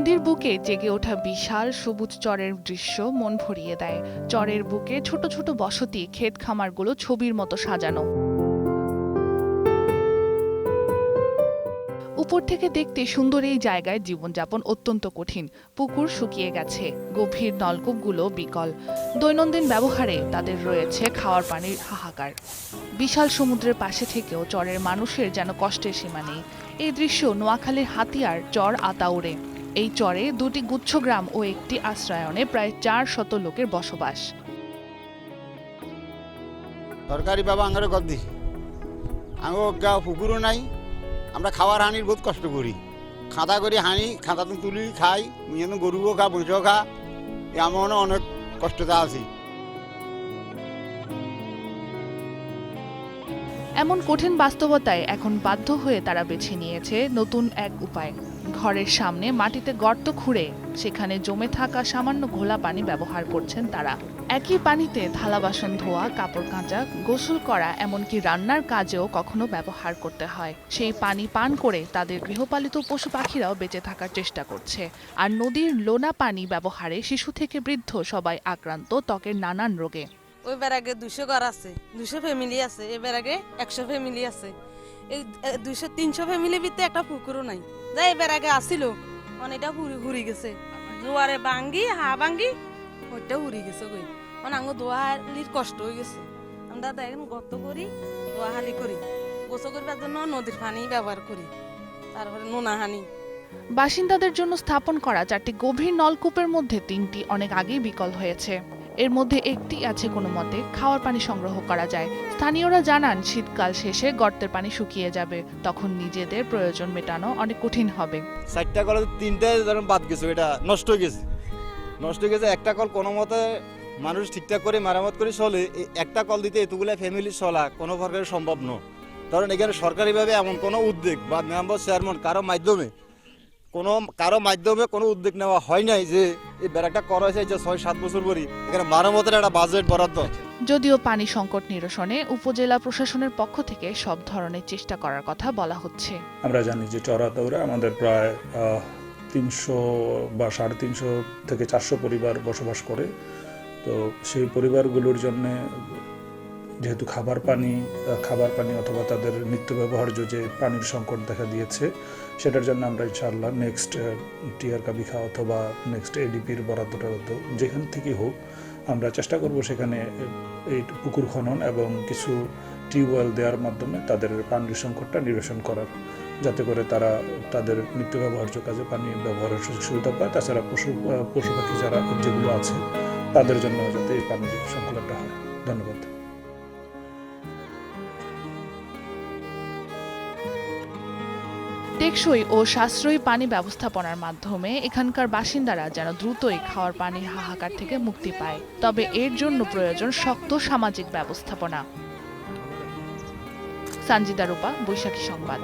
নদীর বুকে জেগে ওঠা বিশাল সবুজ চরের দৃশ্য মন ভরিয়ে দেয়। চরের বুকে ছোট ছোট বসতি, ক্ষেত খামারগুলো ছবির মতো সাজানো। উপর থেকে দেখতে সুন্দর এই জায়গায় জীবনযাপন অত্যন্ত কঠিন। পুকুর শুকিয়ে গেছে, গভীর নলকূপগুলো বিকল। দৈনন্দিন ব্যবহারে তাদের রয়েছে খাওয়ার পানির হাহাকার। বিশাল সমুদ্রের পাশে থেকেও চরের মানুষের যেন কষ্টের সীমা নেই। এই দৃশ্য নোয়াখালীর হাতিয়ার চর আতাউরে। এই চরে দুটি গুচ্ছগ্রাম ও একটি আশ্রয়নে প্রায় 400 লোকের বসবাস। সরকারি বাবা আঙ্গারে গদ্দি আঙ্গা পুকুরও নাই, আমরা খাওয়ার হানির বহুত কষ্ট করি। খাঁদা করি হানি, খাঁদা তো তুলি খাই, গরুও খা, বইসও খা, এমন অনেক কষ্টতে আছি। এমন কঠিন বাস্তবতায় এখন বাধ্য হয়ে তারা বেছে নিয়েছে নতুন এক উপায়। ঘরের সামনে মাটিতে গর্ত খুঁড়ে সেখানে জমে থাকা সামান্য ঘোলা পানি ব্যবহার করছেন তারা। একই পানিতে থালা বাসন ধোয়া, কাপড় কাচা, গোসল করা, এমনকি রান্নার কাজেও কখনো ব্যবহার করতে হয়। সেই পানি পান করে তাদের গৃহপালিত পশু পাখিরাও বেঁচে থাকার চেষ্টা করছে। আর নদীর লোনা পানি ব্যবহারে শিশু থেকে বৃদ্ধ সবাই আক্রান্ত ত্বকের নানান রোগে। ওইবার আগে 200 ঘর আছে, 200 ফ্যামিলি আছে, এবার আগে 100 ফ্যামিলি আছে। এই 200-300 ফ্যামিলির ভিতরে একটা পুকুরও নাই। যাই এবার আগে আসিল অনেকটা হুরি গেছে, জোয়ারে ভাঙ্গি ভাঙ্গি ওইটা হুরি গেছে। কই আঙ্গ দোয়াহালির কষ্ট হয়ে গেছে। আমরা দেখেন গর্ত করি, দোয়াহালি করি, গোসল করবার জন্য নদীর পানি ব্যবহার করি, তারপরে নোনা হানি। বাসিন্দাদের জন্য স্থাপন করা 4টি গভীর নলকূপের মধ্যে 3টি অনেক আগেই বিকল হয়েছে। এর মধ্যে একটি আছে কোনো মতে খাওয়ার পানি সংগ্রহ করা যায়। স্থানীয়রা জানান শীতকাল শেষে গর্তের পানি শুকিয়ে যাবে, তখন নিজেদের প্রয়োজন মেটানো অনেক কঠিন হবে। 4টা কল 3টে ধরুন বাদ গেছে, এটা নষ্ট হয়ে গেছে। একটা কল কোনো মতে মানুষ ঠিকঠাক করে মেরামত করে চলে, একটা কল দিতে এতগুলো ফ্যামিলি চলা কোনো প্রকারের সম্ভব নয়। কারণ এখানে সরকারিভাবে এমন কোনো উদ্যোগ বা মেম্বার চেয়ারম্যান কারো মাধ্যমে কোনো উদ্যোগ নেওয়া হয় নাই যে এই ব্যারাকটা করা হয়েছে যে 6-7 বছর পরই এখানে মেরামতের একটা বাজেট বরাদ্দ। যদিও পানি সংকট নিরসনে উপজেলা প্রশাসনের পক্ষ থেকে সব ধরনের চেষ্টা করার কথা বলা হচ্ছে। আমরা জানি যে চর আতাউরে আমাদের প্রায় 300 বা 350 থেকে 400 পরিবার বসবাস করে। তো সেই পরিবারগুলোর জন্য যেহেতু খাবার পানি অথবা তাদের নিত্য ব্যবহার্য যে পানির সংকট দেখা দিয়েছে, সেটার জন্য আমরা ইনশাআল্লাহ নেক্সট টিআর কাবিখা অথবা নেক্সট এডিপির বরাদ্দটা যেখান থেকেই হোক আমরা চেষ্টা করব সেখানে এই পুকুর খনন এবং কিছু টিউবওয়েল দেওয়ার মাধ্যমে তাদের পানির সংকটটা নিরসন করার, যাতে করে তারা তাদের নিত্য ব্যবহার্য কাজে পানি ব্যবহারের সুযোগ সুবিধা পায়। তাছাড়া পশু পাখি যারা যেগুলো আছে তাদের জন্য যাতে এই পানির সংকলনটা হয়। ধন্যবাদ। টেকসই ও সাশ্রয়ী পানি ব্যবস্থাপনার মাধ্যমে এখানকার বাসিন্দারা যেন দ্রুতই খাওয়ার পানির হাহাকার থেকে মুক্তি পায়। তবে এর জন্য প্রয়োজন শক্ত সামাজিক ব্যবস্থাপনা। সানজিদা রূপা, বৈশাখী সংবাদ।